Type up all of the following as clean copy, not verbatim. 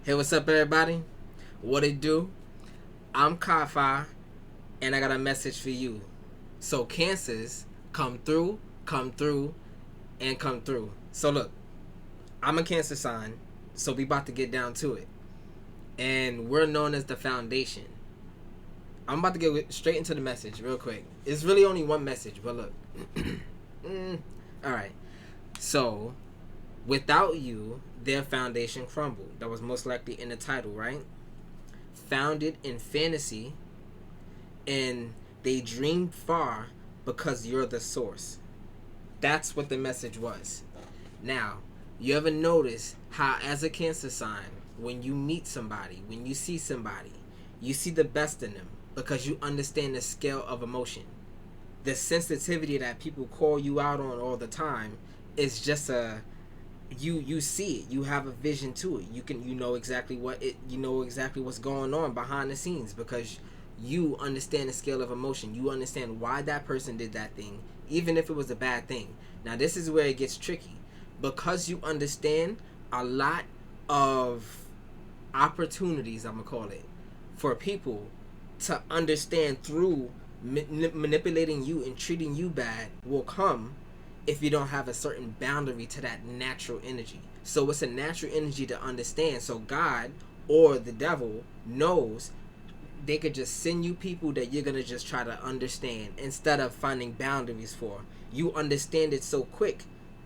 Hey, what's up, everybody? What it do? I'm Kafi, and I got a message for you. So, Cancers, come through, and come through. So, look, I'm a Cancer sign, so we about to get down to it. And we're known as the foundation. I'm about to get straight into the message real quick. It's really only one message, but look. Alright. So, without you, their foundation crumbled. That was most likely in the title, right? Founded in fantasy, and they dreamed far because you're the source. That's what the message was. Now, you ever notice how, as a Cancer sign, when you meet somebody, when you see somebody, you see the best in them because you understand the scale of emotion. The sensitivity that people call you out on all the time is just you see it. You have a vision to it. You know exactly what's going on behind the scenes because you understand the scale of emotion. You understand why that person did that thing, even if it was a bad thing. Now, this is where it gets tricky because you understand a lot of opportunities, I'm gonna call it, for people to understand through manipulating you and treating you bad will come if you don't have a certain boundary to that natural energy. So it's a natural energy to understand. So God or the devil knows they could just send you people that you're going to just try to understand instead of finding boundaries for. You understand it so quick.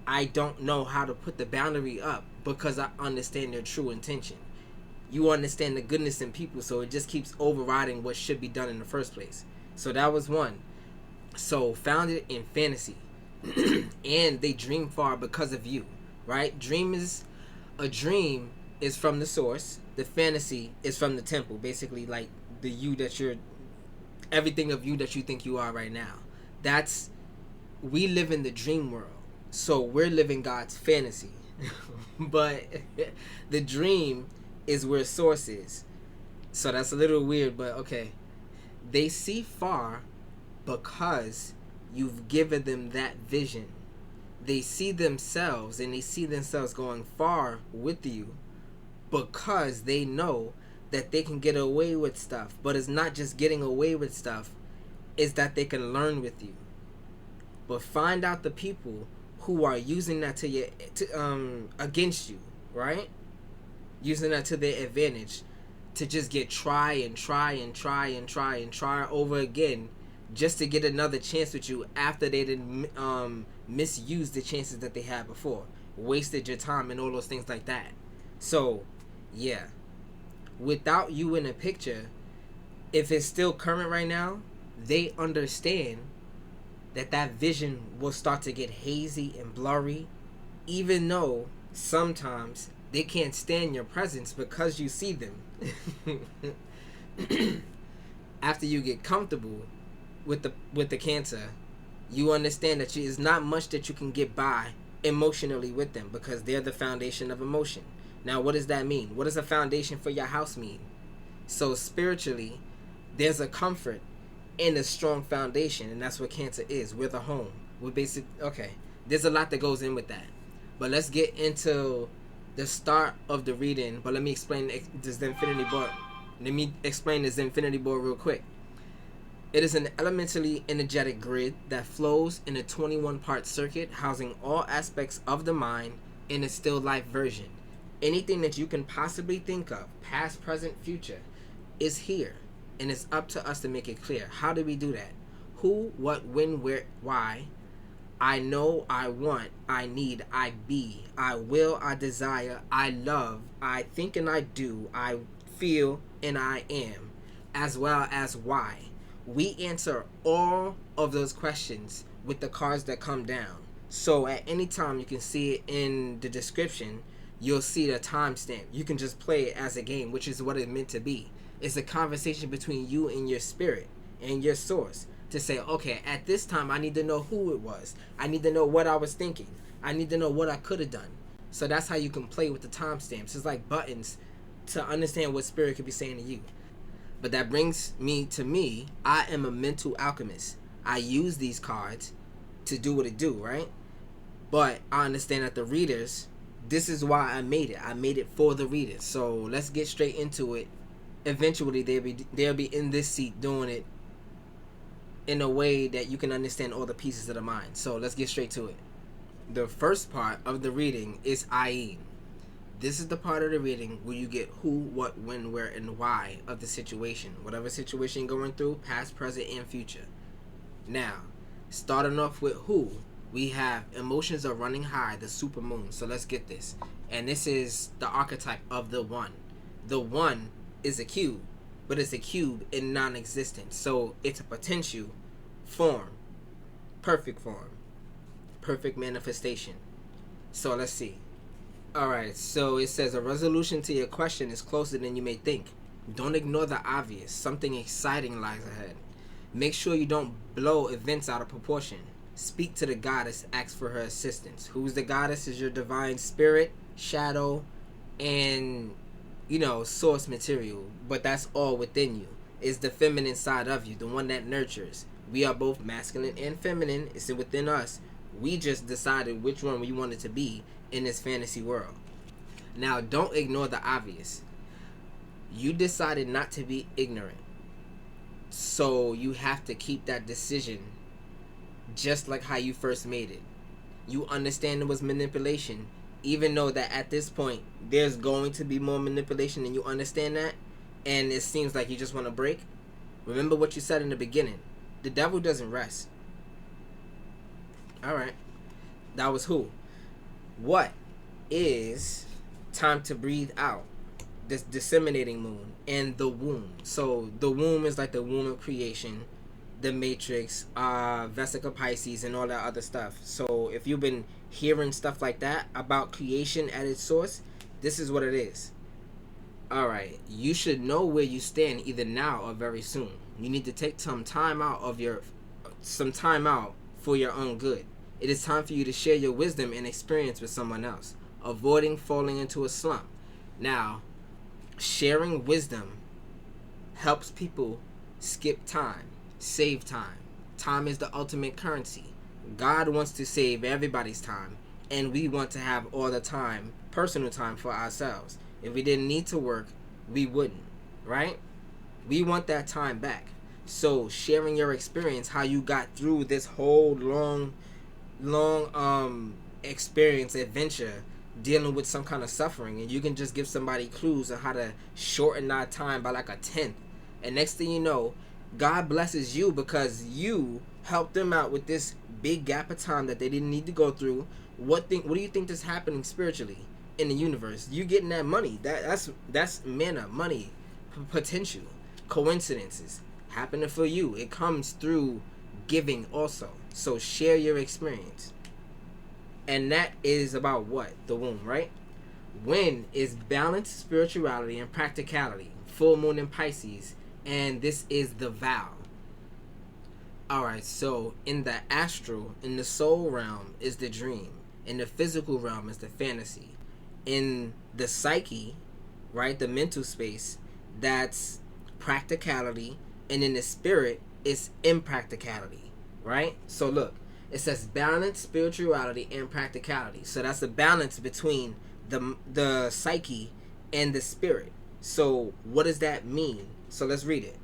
I don't know how to put the boundary up because I understand their true intention. You understand the goodness in people, so it just keeps overriding what should be done in the first place. So that was one. So founded in fantasy. And they dream far because of you, right? A dream is from the source. The fantasy is from the temple. Basically, like the you that you're, everything of you that you think you are right now. We live in the dream world, so we're living God's fantasy. But the dream is where source is. So that's a little weird, but okay. They see far because you've given them that vision. They see themselves and they see themselves going far with you because they know that they can get away with stuff. But it's not just getting away with stuff, it's that they can learn with you. But find out the people who are using that against you, right? Using that to their advantage to just get try over again just to get another chance with you after they didn't misuse the chances that they had before, wasted your time and all those things like that. So yeah, without you in the picture, if it's still current right now, they understand that vision will start to get hazy and blurry, even though sometimes they can't stand your presence because you see them. After you get comfortable with the Cancer, you understand that it's not much that you can get by emotionally with them because they're the foundation of emotion. Now, what does that mean? What does a foundation for your house mean? So spiritually, there's a comfort in a strong foundation, and that's what Cancer is. We're the home. Okay, there's a lot that goes in with that. But let's get into the start of the reading. But let me explain the Zin-Finity Board. Let me explain the Zin-Finity Board real quick. It is an elementally energetic grid that flows in a 21-part circuit housing all aspects of the mind in a still life version. Anything that you can possibly think of, past, present, future, is here. And it's up to us to make it clear. How do we do that? Who, what, when, where, why? I know, I want, I need, I be, I will, I desire, I love, I think and I do, I feel and I am, as well as why. We answer all of those questions with the cards that come down. So at any time, you can see it in the description. You'll see the timestamp. You can just play it as a game, which is what it's meant to be. It's a conversation between you and your spirit and your source to say, okay, at this time, I need to know who it was. I need to know what I was thinking. I need to know what I could have done. So that's how you can play with the timestamps. It's like buttons to understand what spirit could be saying to you. But that brings me to me. I am a mental alchemist. I use these cards to do what it do, right? But I understand that the readers This is why I made it. I made it for the readers. So let's get straight into it. Eventually, they'll be in this seat doing it in a way that you can understand all the pieces of the mind. So let's get straight to it. The first part of the reading is I.E. This is the part of the reading where you get who, what, when, where, and why of the situation. Whatever situation you're going through, past, present, and future. Now, starting off with who, we have emotions are running high, the super moon. So let's get this. And this is the archetype of the one. The one is a cube, but it's a cube in non-existence. So it's a potential form, perfect form, perfect manifestation. So let's see. Alright, so it says a resolution to your question is closer than you may think. Don't ignore the obvious. Something exciting lies ahead. Make sure you don't blow events out of proportion. Speak to the goddess, ask for her assistance. Who's the goddess? Is your divine spirit, shadow, and, source material. But that's all within you. It's the feminine side of you, the one that nurtures. We are both masculine and feminine. It's within us. We just decided which one we wanted to be in this fantasy world. Now, don't ignore the obvious. You decided not to be ignorant. So you have to keep that decision just like how you first made it. You understand it was manipulation, even though that at this point there's going to be more manipulation, and you understand that, and it seems like you just want to break. Remember what you said in the beginning. The devil doesn't rest. Alright. That was who. What is time to breathe out? This disseminating moon and the womb. So the womb is like the womb of creation, the matrix, Vesica Pisces, and all that other stuff. So if you've been hearing stuff like that about creation at its source, this is what it is. Alright, you should know where you stand either now or very soon. You need to take some time out for your own good. It is time for you to share your wisdom and experience with someone else, avoiding falling into a slump. Now, sharing wisdom helps people skip time, save time. Time is the ultimate currency. God wants to save everybody's time, and we want to have all the time, personal time for ourselves. If we didn't need to work, we wouldn't, right? We want that time back. So sharing your experience, how you got through this whole long experience, adventure, dealing with some kind of suffering, and you can just give somebody clues on how to shorten that time by like a 10th. And next thing you know, God blesses you because you helped them out with this big gap of time that they didn't need to go through. What do you think is happening spiritually in the universe? You getting that money. That's mana, money, potential, coincidences happening for you. It comes through giving also. So share your experience. And that is about what? The womb, right? When is balanced spirituality and practicality. Full moon in Pisces. And this is the vow. Alright, so in the astral, in the soul realm is the dream. In the physical realm is the fantasy. In the psyche, right, the mental space, that's practicality. And in the spirit, it's impracticality, right? So look, it says balance, spirituality, and practicality. So that's the balance between the psyche and the spirit. So what does that mean? So let's read it.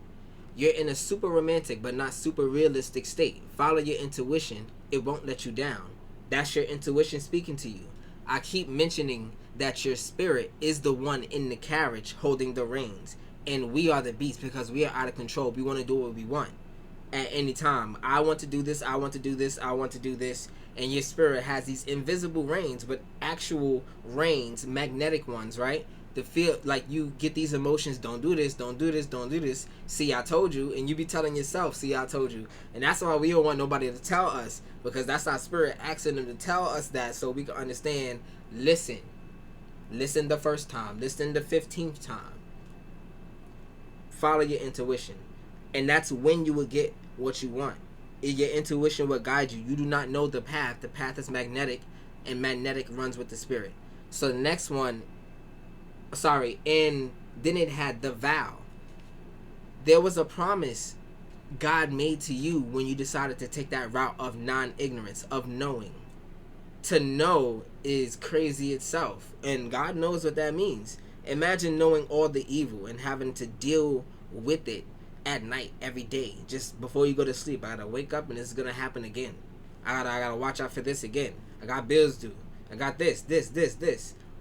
You're in a super romantic but not super realistic state. Follow your intuition. It won't let you down. That's your intuition speaking to you. I keep mentioning that your spirit is the one in the carriage holding the reins. And we are the beast because we are out of control. We want to do what we want at any time. I want to do this. I want to do this. I want to do this. And your spirit has these invisible reins, but actual reins, magnetic ones, right? To feel like you get these emotions. Don't do this. Don't do this. Don't do this. See, I told you. And you be telling yourself, see, I told you. And that's why we don't want nobody to tell us, because that's our spirit asking them to tell us that so we can understand. Listen. Listen the first time. Listen the 15th time. Follow your intuition. And that's when you will get what you want. Your intuition will guide you. You do not know the path. The path is magnetic, and magnetic runs with the spirit. So the next one, and then it had the vow. There was a promise God made to you when you decided to take that route of non-ignorance, of knowing. to know is crazy itself, and God knows what that means. Imagine knowing all the evil and having to deal with it at night every day, just before you go to sleep. I gotta wake up and it's gonna happen again. I gotta watch out for this again. I got bills due. I got this.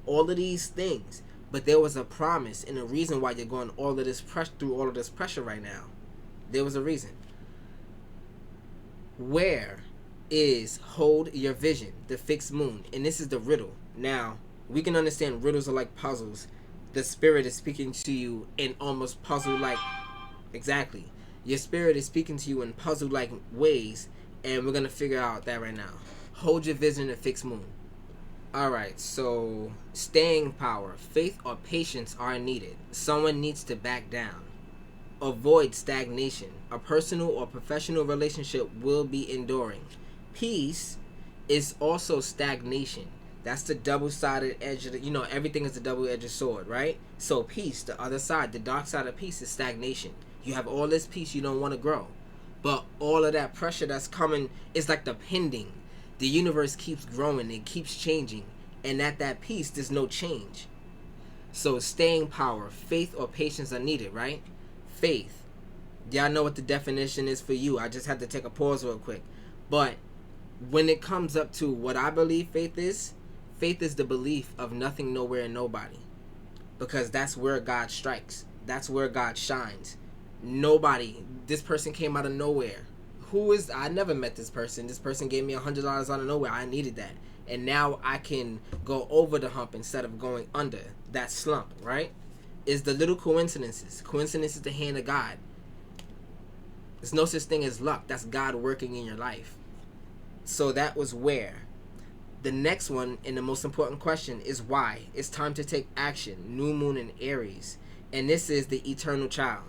All of these things. But there was a promise and a reason why you're going through all of this pressure right now. There was a reason. Where is hold your vision, the fixed moon? And this is the riddle. Now, we can understand riddles are like puzzles. The spirit is speaking to you in almost puzzle-like... Exactly. Your spirit is speaking to you in puzzle-like ways, and we're going to figure out that right now. Hold your vision, the fixed moon. Alright, so staying power, faith or patience are needed. Someone needs to back down. Avoid stagnation. A personal or professional relationship will be enduring. Peace is also stagnation. That's the double-sided edge of the, everything is a double-edged sword, right? So peace, the other side, the dark side of peace is stagnation. You have all this peace, you don't want to grow. But all of that pressure that's coming is like the pending. The universe keeps growing, it keeps changing, and at that peace, there's no change. So staying power, faith or patience are needed, right? Faith. Y'all know what the definition is for you. I just had to take a pause real quick. But when it comes up to what I believe faith is the belief of nothing, nowhere, and nobody. Because that's where God strikes. That's where God shines. Nobody. This person came out of nowhere. I never met this person. This person gave me $100 out of nowhere. I needed that. And now I can go over the hump instead of going under that slump, right? It's the little coincidences. Coincidence is the hand of God. There's no such thing as luck. That's God working in your life. So that was where. The next one, and the most important question, is why. It's time to take action. New moon in Aries. And this is the eternal child.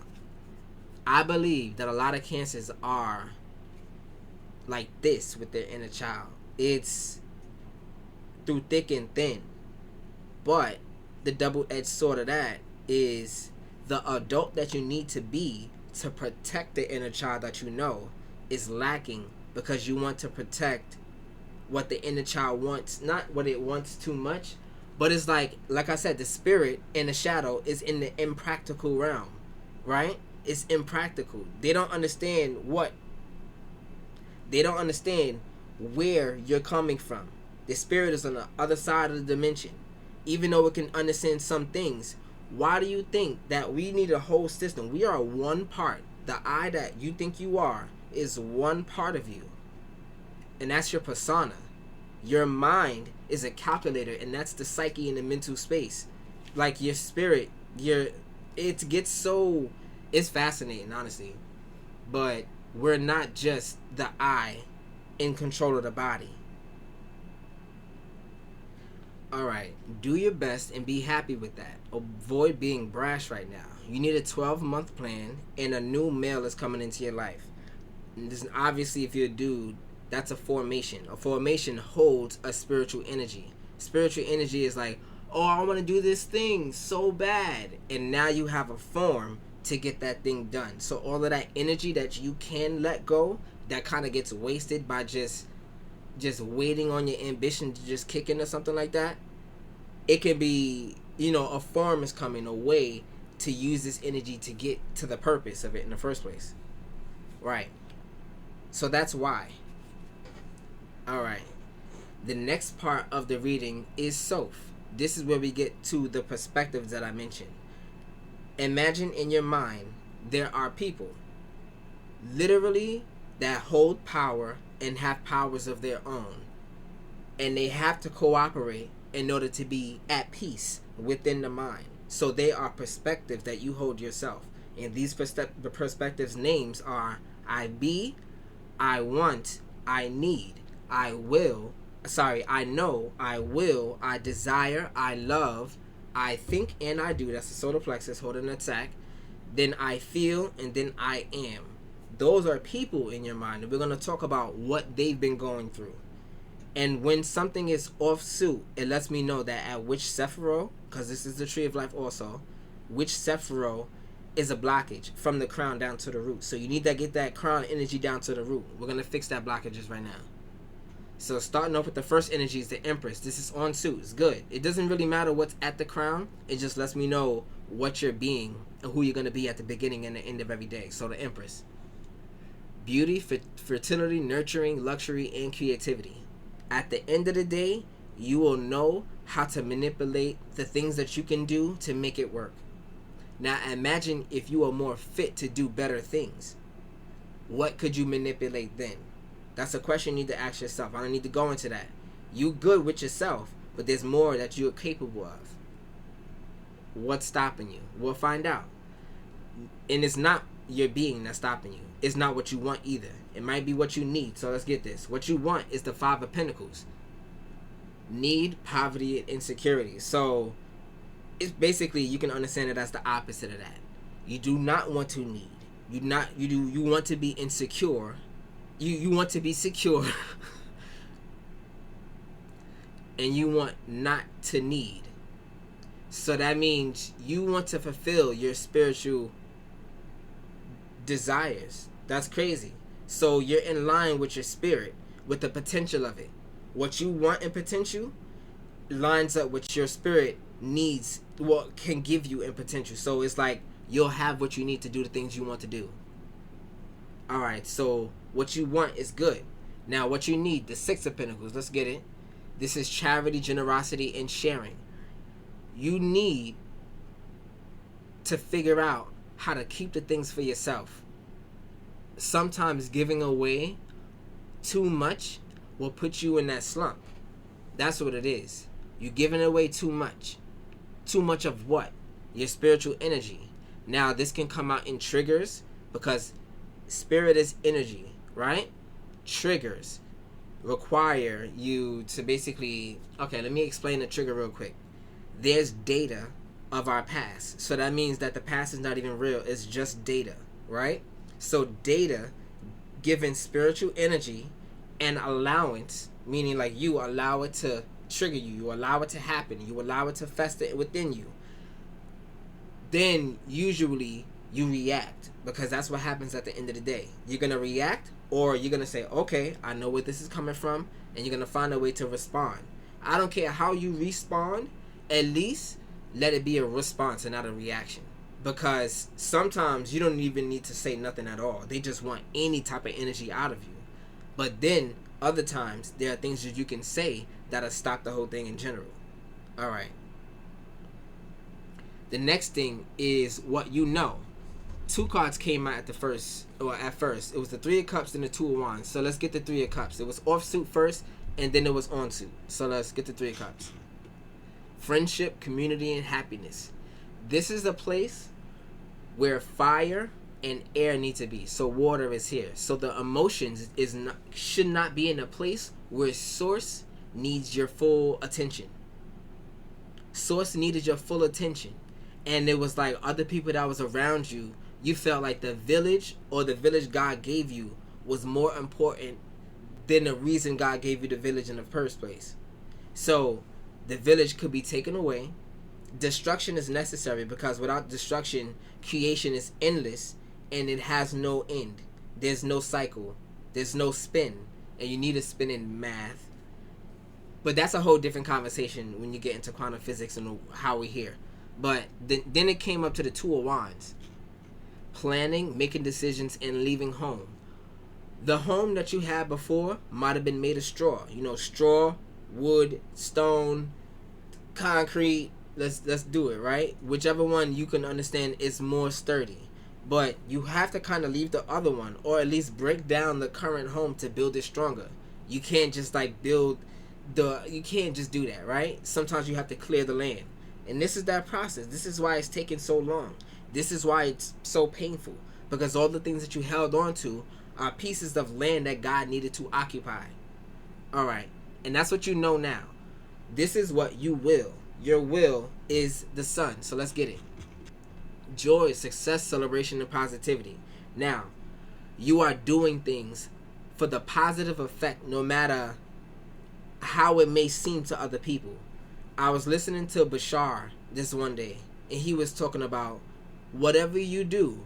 I believe that a lot of cancers are like this with their inner child. It's through thick and thin. But the double-edged sword of that is the adult that you need to be to protect the inner child that you know is lacking, because you want to protect what the inner child wants, not what it wants too much, but it's like I said, the spirit and the shadow is in the impractical realm, right? It's impractical. They don't understand where you're coming from. The spirit is on the other side of the dimension. Even though it can understand some things, why do you think that we need a whole system? We are one part. The I that you think you are is one part of you. And that's your persona. Your mind is a calculator, and that's the psyche in the mental space. Like your spirit, it's fascinating, honestly. But we're not just the I in control of the body. Alright, do your best and be happy with that. Avoid being brash right now. You need a 12-month plan, and a new male is coming into your life. And this, obviously, if you're a dude, that's a formation. A formation holds a spiritual energy. Spiritual energy is like, oh, I want to do this thing so bad. And now you have a form to get that thing done. So all of that energy that you can let go, that kind of gets wasted by just waiting on your ambition to just kick in or something like that. It could be, a form is coming, a way to use this energy to get to the purpose of it in the first place. Right. So that's why. Alright. The next part of the reading is Soph. This is where we get to the perspectives that I mentioned. Imagine in your mind there are people literally that hold power and have powers of their own, and they have to cooperate in order to be at peace within the mind. So they are perspectives that you hold yourself, and these the perspectives names are I be, I want, I need, I will, I know, I will, I desire, I love, I think, and I do. That's the solar plexus holding an attack. Then I feel, and then I am. Those are people in your mind, and we're going to talk about what they've been going through. And when something is off suit, it lets me know that at which Sephiro, because this is the tree of life also, which Sephiro is a blockage from the crown down to the root. So you need to get that crown energy down to the root. We're going to fix that blockages right now. So starting off with the first energy is the Empress. This is on suit. It's good. It doesn't really matter what's at the crown. It just lets me know what you're being and who you're going to be at the beginning and the end of every day. So the Empress. Beauty, fertility, nurturing, luxury, and creativity. At the end of the day, you will know how to manipulate the things that you can do to make it work. Now imagine if you are more fit to do better things. What could you manipulate then? That's a question you need to ask yourself. I don't need to go into that. You good with yourself, but there's more that you're capable of. What's stopping you? We'll find out. And it's not your being that's stopping you. It's not what you want either. It might be what you need. So let's get this. What you want is the Five of Pentacles. Need, poverty, and insecurity. So it's basically, you can understand it as the opposite of that. You do not want to need. You want to be insecure. You want to be secure. And you want not to need. So that means you want to fulfill your spiritual desires. That's crazy. So you're in line with your spirit, with the potential of it. What you want in potential lines up with your spirit needs, what can give you in potential. So it's like you'll have what you need to do the things you want to do. Alright, so what you want is good. Now what you need, the Six of Pentacles, let's get it. This is charity, generosity, and sharing. You need to figure out how to keep the things for yourself. Sometimes giving away too much will put you in that slump. That's what it is. You're giving away too much. Too much of what? Your spiritual energy. Now this can come out in triggers because spirit is energy, right? Triggers require you to basically... Okay, let me explain the trigger real quick. There's data of our past. So that means that the past is not even real. It's just data, right? So data given spiritual energy and allowance, meaning like you allow it to trigger you. You allow it to happen. You allow it to fester within you. Then usually you react, because that's what happens at the end of the day. You're going to react, or you're going to say, okay, I know where this is coming from, and you're going to find a way to respond. I don't care how you respond, at least let it be a response and not a reaction. Because sometimes you don't even need to say nothing at all. They just want any type of energy out of you. But then other times there are things that you can say that'll stop the whole thing in general. Alright. The next thing is what you know. Two cards came out at first. It was the Three of Cups and the Two of Wands. So let's get the Three of Cups. It was off suit first, and then it was on suit. So let's get the Three of Cups. Friendship, community, and happiness. This is a place where fire and air need to be. So water is here. So the emotions should not be in a place where source needs your full attention. Source needed your full attention. And it was like other people that was around you, you felt like the village or the village God gave you was more important than the reason God gave you the village in the first place. So the village could be taken away. Destruction is necessary, because without destruction, creation is endless and it has no end. There's no cycle. There's no spin. And you need a spin in math. But that's a whole different conversation when you get into quantum physics and how we're here. But then it came up to the Two of Wands. Planning, making decisions, and leaving home. The home that you had before might have been made of straw. You know, straw, wood, stone, concrete. Let's do it, right? Whichever one you can understand is more sturdy. But you have to kind of leave the other one, or at least break down the current home to build it stronger. You can't just like you can't just do that, right? Sometimes you have to clear the land. And this is that process. This is why it's taking so long. This is why it's so painful. Because all the things that you held on to are pieces of land that God needed to occupy. Alright. And that's what you know now. This is what you will. Your will is the sun. So let's get it. Joy, success, celebration, and positivity. Now, you are doing things for the positive effect, no matter how it may seem to other people. I was listening to Bashar this one day, and he was talking about whatever you do,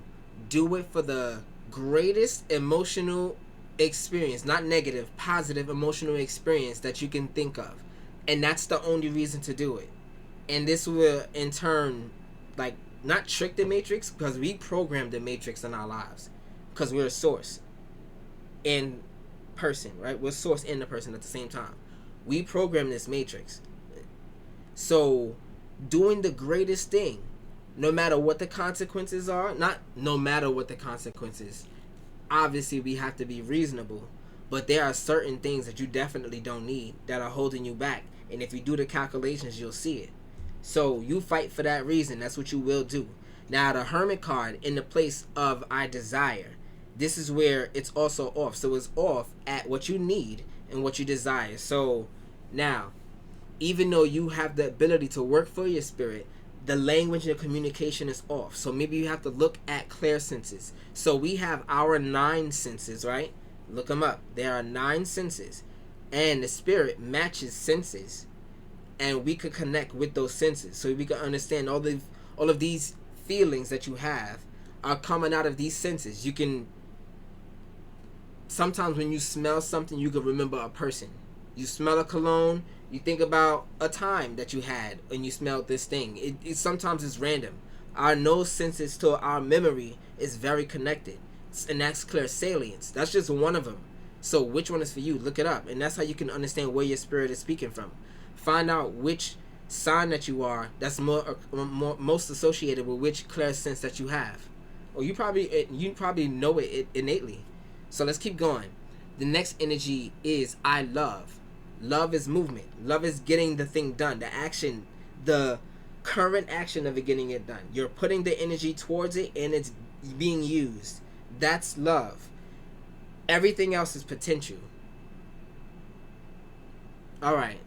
do it for the greatest emotional experience, not negative, positive emotional experience that you can think of. And that's the only reason to do it. And this will in turn, like, not trick the matrix, because we program the matrix in our lives, because we're a source in person, right? We're source in the person at the same time. We program this matrix. So doing the greatest thing, no matter what the consequences are, not no matter what the consequences, obviously we have to be reasonable, but there are certain things that you definitely don't need that are holding you back, and if you do the calculations, you'll see it. So you fight for that reason. That's what you will do. Now the Hermit card in the place of I desire, this is where it's also off. So it's off at what you need and what you desire. So now, even though you have the ability to work for your spirit, the language and communication is off. So maybe you have to look at clairsenses. So we have our 9 senses, right? Look them up. There are 9 senses, and the spirit matches senses, and we could connect with those senses, so we can understand all of these feelings that you have are coming out of these senses. You can sometimes when you smell something, you can remember a person. You smell a cologne, you think about a time that you had when you smelled this thing. It sometimes is random. Our nose senses to our memory is very connected, and that's clairsalience. That's just one of them. So which one is for you? Look it up, and that's how you can understand where your spirit is speaking from. Find out which sign that you are that's most associated with which clairsense that you have. Or you probably know it innately. So let's keep going. The next energy is I love. Love is movement. Love is getting the thing done. The action, the current action of it getting it done. You're putting the energy towards it and it's being used. That's love. Everything else is potential. Alright.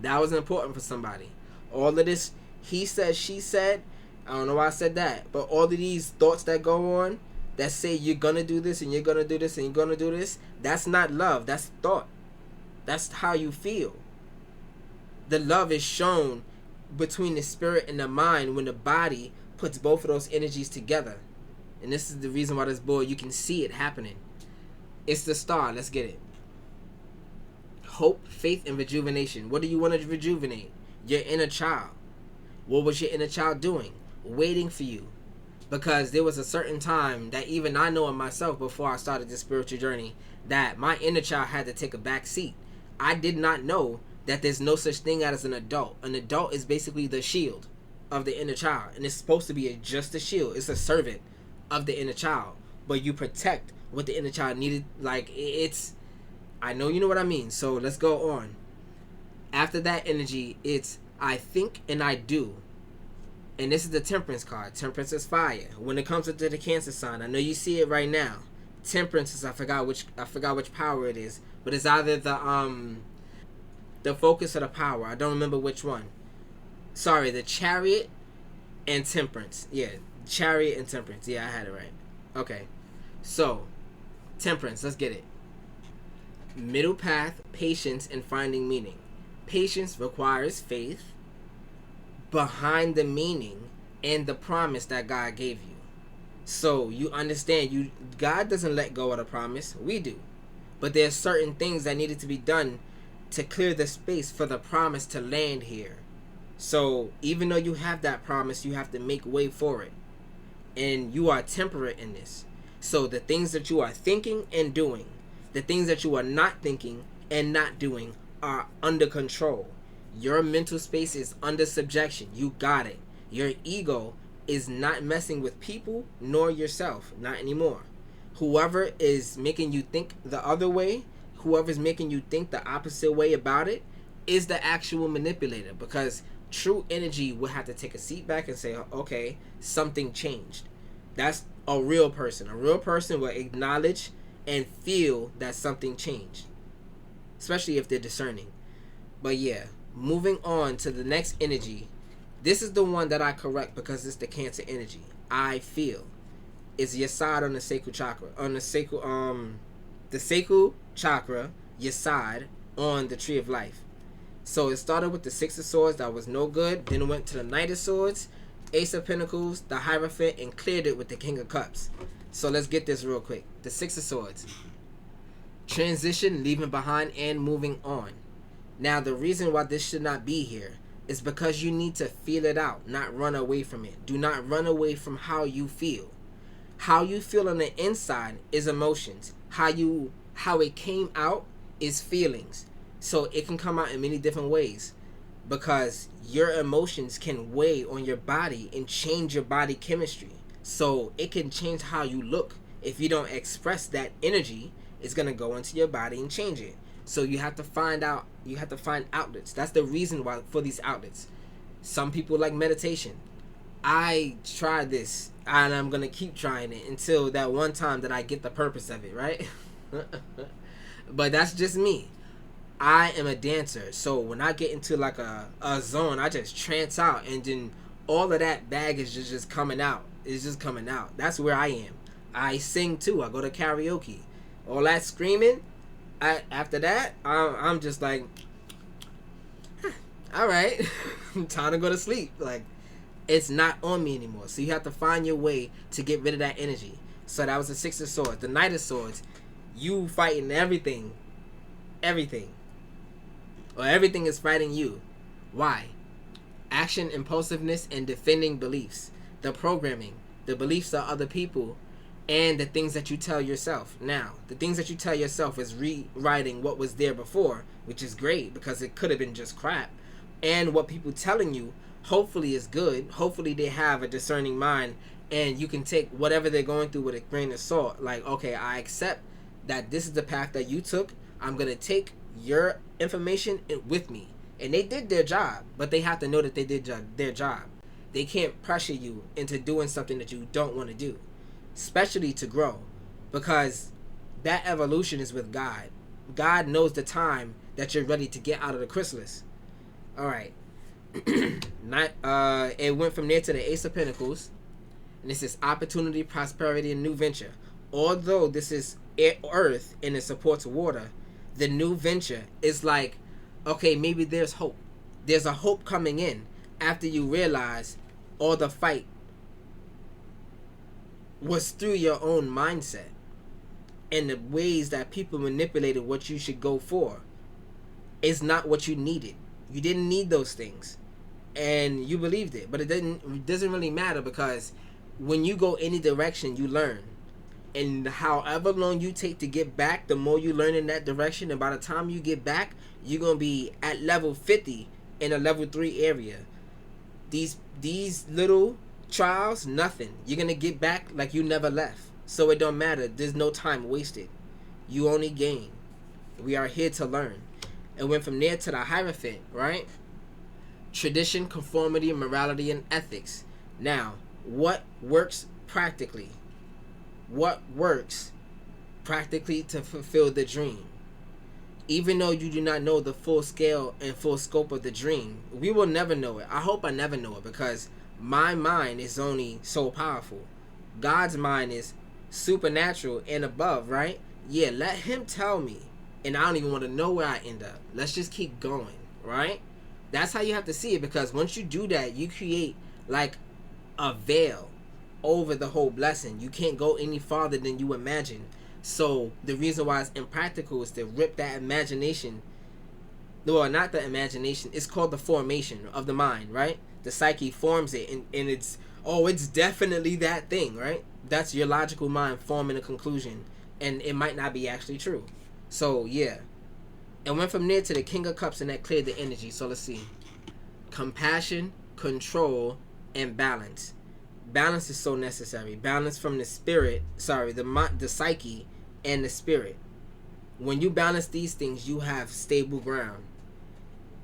That was important for somebody. All of this he said, she said, I don't know why I said that, but all of these thoughts that go on that say you're gonna do this and you're gonna do this and you're gonna do this, that's not love, that's thought. That's how you feel. The love is shown between the spirit and the mind when the body puts both of those energies together. And this is the reason why this board, you can see it happening. It's the star. Let's get it. Hope, faith, and rejuvenation. What do you want to rejuvenate? Your inner child. What was your inner child doing? Waiting for you. Because there was a certain time that even I know in myself before I started this spiritual journey that my inner child had to take a back seat. I did not know that there's no such thing as an adult. An adult is basically the shield of the inner child. And it's supposed to be just a shield. It's a servant of the inner child. But you protect what the inner child needed. Like, it's... I know you know what I mean. So let's go on. After that energy, it's I think and I do. And this is the Temperance card. Temperance is fire. When it comes to the Cancer sign, I know you see it right now. Temperance is I forgot which power it is, but it's either the focus or the power. I don't remember which one. Sorry, the Chariot and Temperance. Yeah, Chariot and Temperance. Yeah, I had it right. Okay. So, Temperance, let's get it. Middle path, patience, and finding meaning. Patience requires faith behind the meaning and the promise that God gave you. So you understand, God doesn't let go of the promise. We do. But there's certain things that needed to be done to clear the space for the promise to land here. So even though you have that promise, you have to make way for it. And you are temperate in this. So the things that you are thinking and doing, the things that you are not thinking and not doing are under control. Your mental space is under subjection. You got it. Your ego is not messing with people nor yourself. Not anymore. Whoever is making you think the other way, whoever's making you think the opposite way about it, is the actual manipulator. Because true energy will have to take a seat back and say, okay, something changed. That's a real person. A real person will acknowledge and feel that something changed, especially if they're discerning. But yeah, moving on to the next energy. This is the one that I correct because it's the Cancer energy. I feel is your side on the sacral chakra, on the sacral chakra, your side on the Tree of Life. So it started with the Six of Swords, that was no good. Then it went to the Knight of Swords, Ace of Pentacles, the Hierophant, and cleared it with the King of Cups. So let's get this real quick. The Six of Swords. Transition, leaving behind, and moving on. Now, the reason why this should not be here is because you need to feel it out, not run away from it. Do not run away from how you feel. How you feel on the inside is emotions. How it came out is feelings. So it can come out in many different ways, because your emotions can weigh on your body and change your body chemistry. So it can change how you look. If you don't express that energy, it's going to go into your body and change it. So you have to find outlets. That's the reason why for these outlets. Some people like meditation. I tried this, and I'm going to keep trying it until that one time that I get the purpose of it, right? But that's just me. I am a dancer, so when I get into like a zone, I just trance out, and then all of that baggage is just coming out. It's just coming out. That's where I am. I sing too. I go to karaoke. All that screaming, after that, I'm just like, all right, time to go to sleep. Like, it's not on me anymore. So you have to find your way to get rid of that energy. So that was the Six of Swords. The Knight of Swords, you fighting everything. Or everything is fighting you. Why? Action, impulsiveness, and defending beliefs. The programming, the beliefs of other people, and the things that you tell yourself. Now, the things that you tell yourself is rewriting what was there before, which is great because it could have been just crap. And what people telling you, hopefully is good. Hopefully they have a discerning mind, and you can take whatever they're going through with a grain of salt. Like, okay, I accept that this is the path that you took. I'm going to take your information with me. And they did their job, but they have to know that they did their job. They can't pressure you into doing something that you don't want to do, especially to grow, because that evolution is with God. God knows the time that you're ready to get out of the chrysalis. All right. It went from there to the Ace of Pentacles, and this is opportunity, prosperity, and new venture. Although this is earth and it supports water, the new venture is like, okay, maybe there's hope. There's a hope coming in after you realize all the fight was through your own mindset and the ways that people manipulated what you should go for is not what you needed. You didn't need those things, and you believed it, but it doesn't really matter, because when you go any direction, you learn. And however long you take to get back, the more you learn in that direction. And by the time you get back, you're going to be at level 50 in a level 3 area. These little trials, nothing. You're going to get back like you never left. So it don't matter. There's no time wasted. You only gain. We are here to learn. And went from there to the Hierophant, right? Tradition, conformity, morality, and ethics. Now, what works practically? What works practically to fulfill the dream? Even though you do not know the full scale and full scope of the dream, we will never know it. I hope I never know it, because my mind is only so powerful. God's mind is supernatural and above, right? Yeah, let him tell me, and I don't even want to know where I end up. Let's just keep going, right? That's how you have to see it, because once you do that, you create like a veil over the whole blessing. You can't go any farther than you imagine. So the reason why it's impractical is to rip that imagination. Well, not the imagination. It's called the formation of the mind, right? The psyche forms it, and it's definitely that thing, right? That's your logical mind forming a conclusion, and it might not be actually true. So yeah, and went from there to the King of Cups, and that cleared the energy. So let's see. Compassion, control, and balance. Balance is so necessary. Balance from the spirit, the psyche and the spirit. When you balance these things, you have stable ground.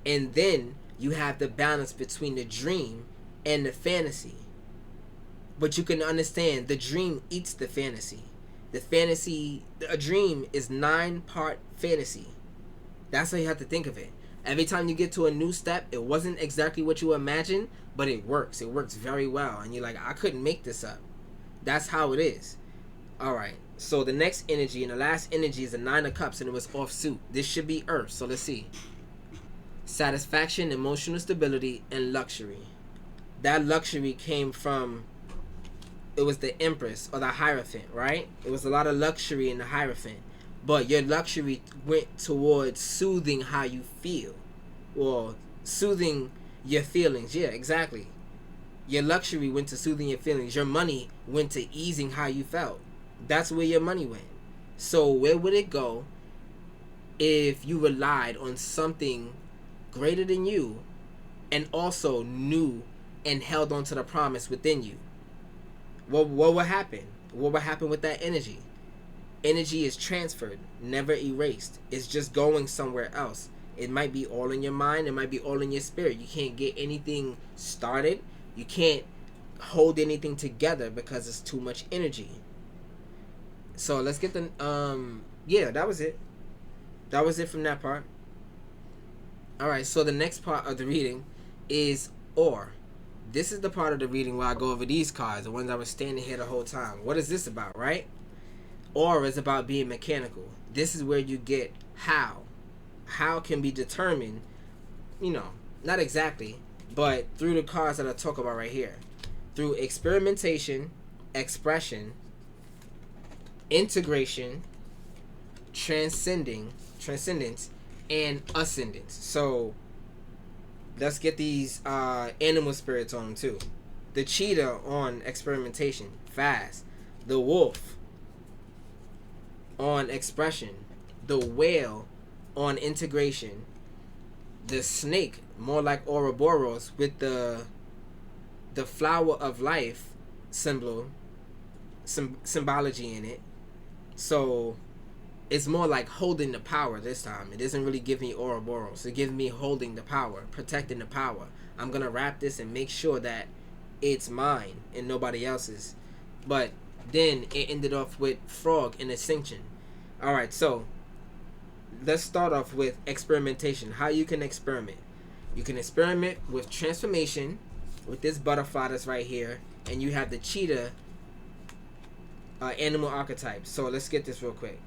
And then you have the balance between the dream and the fantasy. But you can understand, the dream eats the fantasy. A dream is 9-part fantasy. That's how you have to think of it. Every time you get to a new step, it wasn't exactly what you imagined, but it works. It works very well. And you're like, I couldn't make this up. That's how it is. Alright, so the next energy, and the last energy, is the 9 of Cups, and it was off suit. This should be Earth, so let's see. Satisfaction, emotional stability, and luxury. that luxury came from, it was the Empress or the Hierophant, right? It was a lot of luxury in the Hierophant. But your luxury went towards soothing how you feel. Or soothing your feelings. Yeah, exactly. Your luxury went to soothing your feelings. Your money went to easing how you felt. That's where your money went. So where would it go if you relied on something greater than you and also knew and held on to the promise within you? What would happen? What would happen with that energy? Energy is transferred, never erased. It's just going somewhere else. It might be all in your mind. It might be all in your spirit. You can't get anything started. You can't hold anything together because it's too much energy. So let's get the yeah, that was it. That was it from that part. Alright, so the next part of the reading is Or. This is the part of the reading where I go over these cards, the ones I was standing here the whole time. What is this about, right? Or is about being mechanical. This is where you get how. How can be determined, you know, not exactly, but through the cards that I talk about right here. Through experimentation, expression, integration, transcendence, and ascendance. So let's get these animal spirits on them too. The cheetah on experimentation, fast. The wolf on expression. The whale on integration. The snake, more like Ouroboros, with the flower of life symbology in it. So it's more like holding the power this time. It doesn't really give me Ouroboros. It gives me holding the power, protecting the power. I'm going to wrap this and make sure that it's mine and nobody else's. But then it ended off with frog and ascension. Alright, so let's start off with experimentation. How you can experiment. You can experiment with transformation, with this butterfly that's right here. And you have the cheetah animal archetype. So let's get this real quick.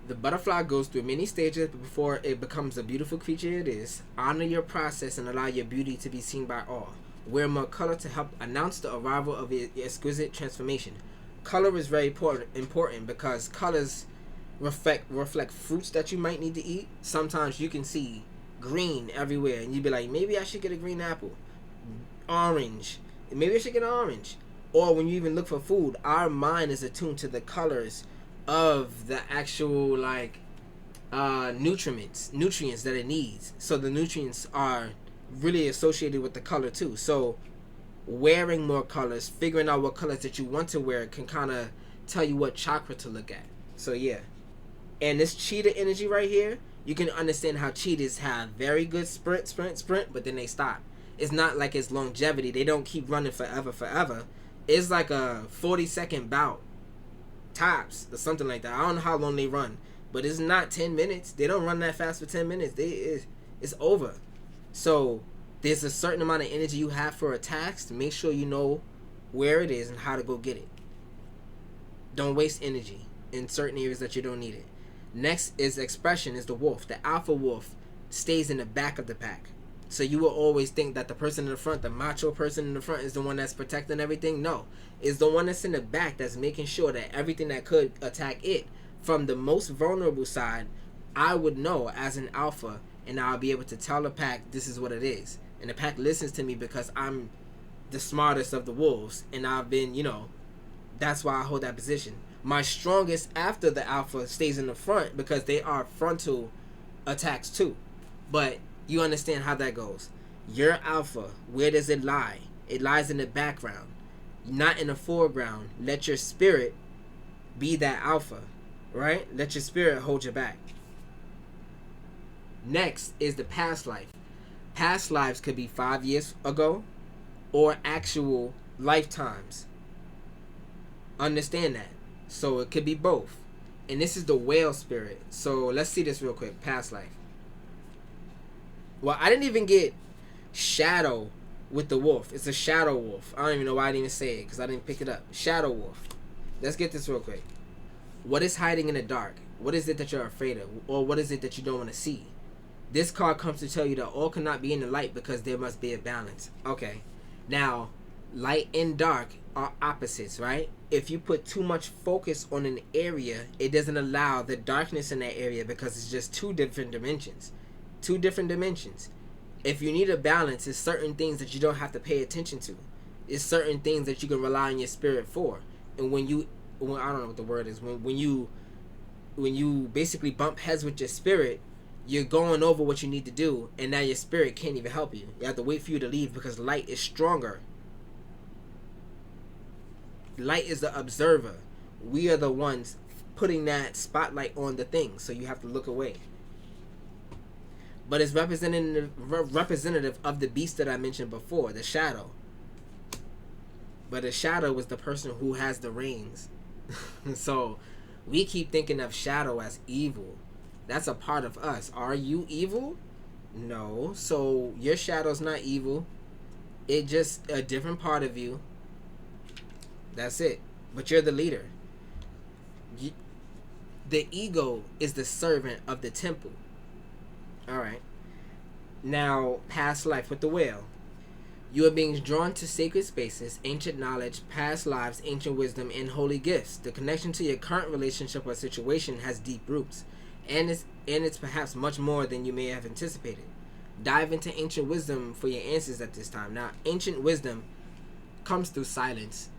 The butterfly goes through many stages before it becomes the beautiful creature it is. Honor your process and allow your beauty to be seen by all. Wear more color to help announce the arrival of your exquisite transformation. Color is very important because colors reflect fruits that you might need to eat. Sometimes you can see green everywhere and you'd be like, maybe I should get a green apple. Orange. Maybe I should get an orange. Or when you even look for food, our mind is attuned to the colors of the actual nutrients that it needs. So the nutrients are really associated with the color too. So wearing more colors, figuring out what colors that you want to wear can kind of tell you what chakra to look at. So yeah. And this cheetah energy right here, you can understand how cheetahs have very good sprint, but then they stop. It's not like it's longevity. They don't keep running forever. It's like a 40-second bout tops or something like that. I don't know how long they run, but it's not 10 minutes. They don't run that fast for 10 minutes. It's over. So there's a certain amount of energy you have for attacks. To make sure you know where it is and how to go get it. Don't waste energy in certain areas that you don't need it. Next is expression, is the wolf. The alpha wolf stays in the back of the pack. So you will always think that the person in the front, the macho person in the front, is the one that's protecting everything. No. It's the one that's in the back that's making sure that everything that could attack it from the most vulnerable side, I would know as an alpha, and I'll be able to tell the pack this is what it is. And the pack listens to me because I'm the smartest of the wolves. And I've been, that's why I hold that position. My strongest after the alpha stays in the front because they are frontal attacks too. But you understand how that goes. Your alpha, where does it lie? It lies in the background, not in the foreground. Let your spirit be that alpha, right? Let your spirit hold you back. Next is the past life. Past lives could be 5 years ago or actual lifetimes. Understand that. So it could be both. And this is the whale spirit. So let's see this real quick. Past life. Well, I didn't even get shadow with the wolf. It's a shadow wolf. I don't even know why I didn't even say it because I didn't pick it up. Shadow wolf. Let's get this real quick. What is hiding in the dark? What is it that you're afraid of? Or what is it that you don't want to see? This card comes to tell you that all cannot be in the light because there must be a balance. Okay. Now, light and dark are opposites, right? If you put too much focus on an area, it doesn't allow the darkness in that area because it's just two different dimensions. Two different dimensions. If you need a balance, it's certain things that you don't have to pay attention to. It's certain things that you can rely on your spirit for. And when I don't know what the word is, when you basically bump heads with your spirit, you're going over what you need to do, and now your spirit can't even help you. You have to wait for you to leave because light is stronger. Light is the observer. We are the ones putting that spotlight on the thing, so you have to look away. But it's representative of the beast that I mentioned before, the shadow. But the shadow is the person who has the reins. So we keep thinking of shadow as evil. That's a part of us. Are you evil? No. So your shadow's not evil. It's just a different part of you. That's it. But you're the leader. The ego is the servant of the temple. Alright. Now, past life with the whale. You are being drawn to sacred spaces, ancient knowledge, past lives, ancient wisdom, and holy gifts. The connection to your current relationship or situation has deep roots, and it's perhaps much more than you may have anticipated. Dive into ancient wisdom for your answers at this time. Now, ancient wisdom comes through silence,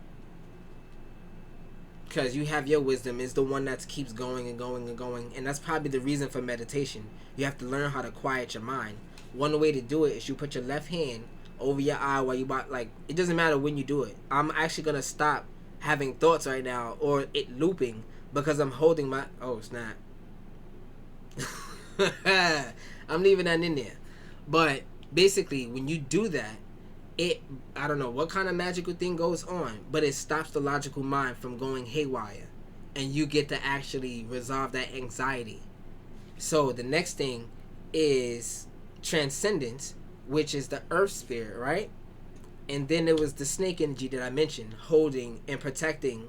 because you have your wisdom is the one that keeps going and going and going, and that's probably the reason for meditation. You have to learn how to quiet your mind. One way to do it is you put your left hand over your eye while you it doesn't matter when you do it. I'm actually gonna stop having thoughts right now or it looping because I'm holding my snap. I'm leaving that in there. But basically when you do that, I don't know what kind of magical thing goes on, but it stops the logical mind from going haywire, and you get to actually resolve that anxiety. So the next thing is transcendence, which is the earth spirit, right? And then there was the snake energy that I mentioned, holding and protecting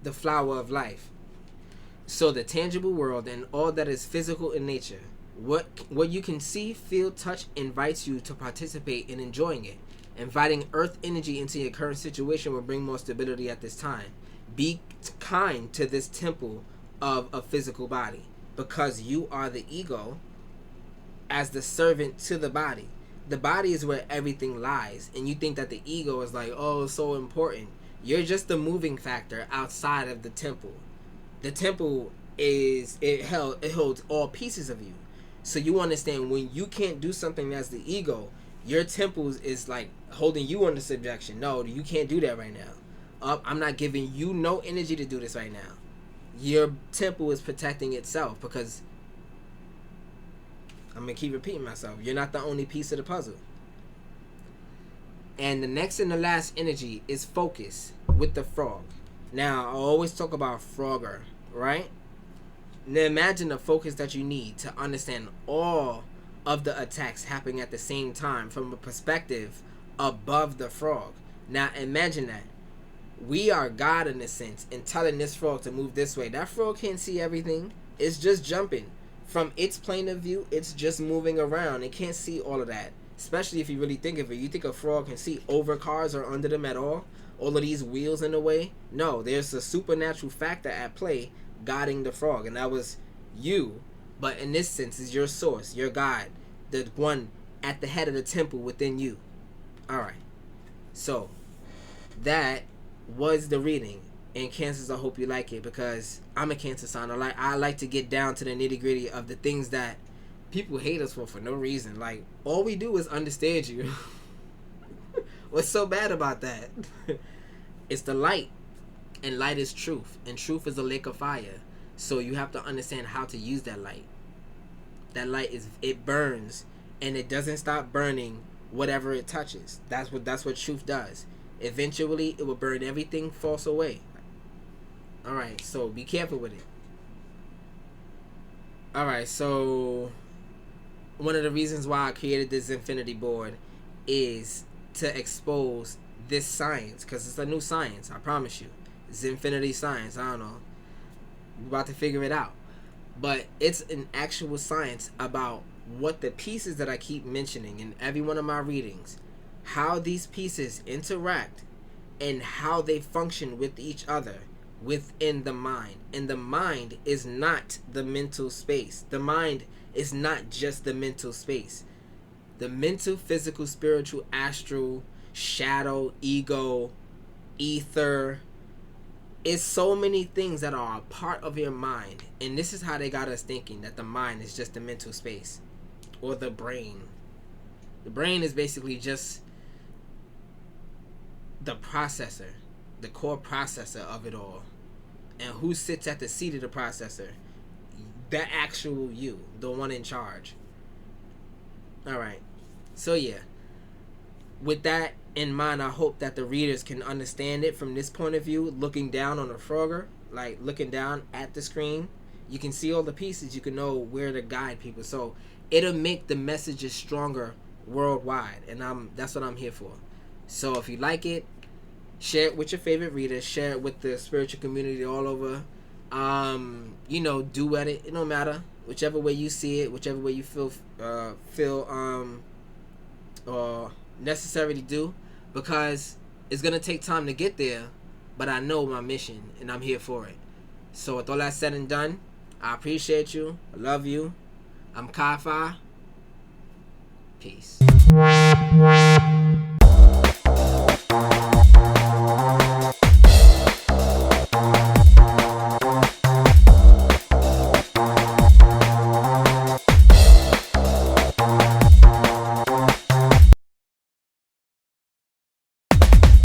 the flower of life. So the tangible world and all that is physical in nature, what you can see, feel, touch, invites you to participate in enjoying it. Inviting earth energy into your current situation will bring more stability at this time. Be kind to this temple of a physical body, because you are the ego as the servant to the body. The body is where everything lies, and you think that the ego is so important. You're just the moving factor outside of the temple. The temple it holds all pieces of you. So you understand, when you can't do something as the ego, your temple is like holding you under subjection. No, you can't do that right now. I'm not giving you no energy to do this right now. Your temple is protecting itself, because I'm going to keep repeating myself. You're not the only piece of the puzzle. And the next and the last energy is focus with the frog. Now, I always talk about Frogger, right? Now imagine the focus that you need to understand all of the attacks happening at the same time from a perspective above the frog. Now imagine that. We are God in a sense, and telling this frog to move this way. That frog can't see everything. It's just jumping. From its plane of view, it's just moving around. It can't see all of that. Especially if you really think of it. You think a frog can see over cars or under them at all? All of these wheels in the way? No, there's a supernatural factor at play guiding the frog. And that was you. But in this sense, is your source, your God. The one at the head of the temple within you. Alright. So, that was the reading. And Cancers, I hope you like it, because I'm a Cancer sign. I like to get down to the nitty gritty of the things that people hate us for no reason. Like, all we do is understand you. What's so bad about that? It's the light, and light is truth, and truth is a lake of fire. So you have to understand how to use that light. That light it burns, and it doesn't stop burning whatever it touches. That's what truth does. Eventually, it will burn everything false away. Alright, so be careful with it. Alright, so one of the reasons why I created this Zin-Finity Board is to expose this science, because it's a new science, I promise you. Zin-Finity science, I don't know. We're about to figure it out. But it's an actual science about what the pieces that I keep mentioning in every one of my readings, how these pieces interact and how they function with each other within the mind. And the mind is not the mental space. The mind is not just the mental space. The mental, physical, spiritual, astral, shadow, ego, ether, it's so many things that are a part of your mind. And this is how they got us thinking that the mind is just the mental space or the brain. The brain is basically just the processor, the core processor of it all. And who sits at the seat of the processor? The actual you, the one in charge. Alright, so yeah, with that in mind, I hope that the readers can understand it from this point of view, looking down on the Frogger, like looking down at the screen. You can see all the pieces, you can know where to guide people. So it'll make the messages stronger worldwide, and that's what I'm here for. So if you like it, share it with your favorite readers, share it with the spiritual community all over. Do it don't matter, whichever way you see it, whichever way you feel necessary to do, because it's gonna take time to get there, but I know my mission and I'm here for it. So with all that said and done, I appreciate you, I love you, I'm Kai-Fi, peace.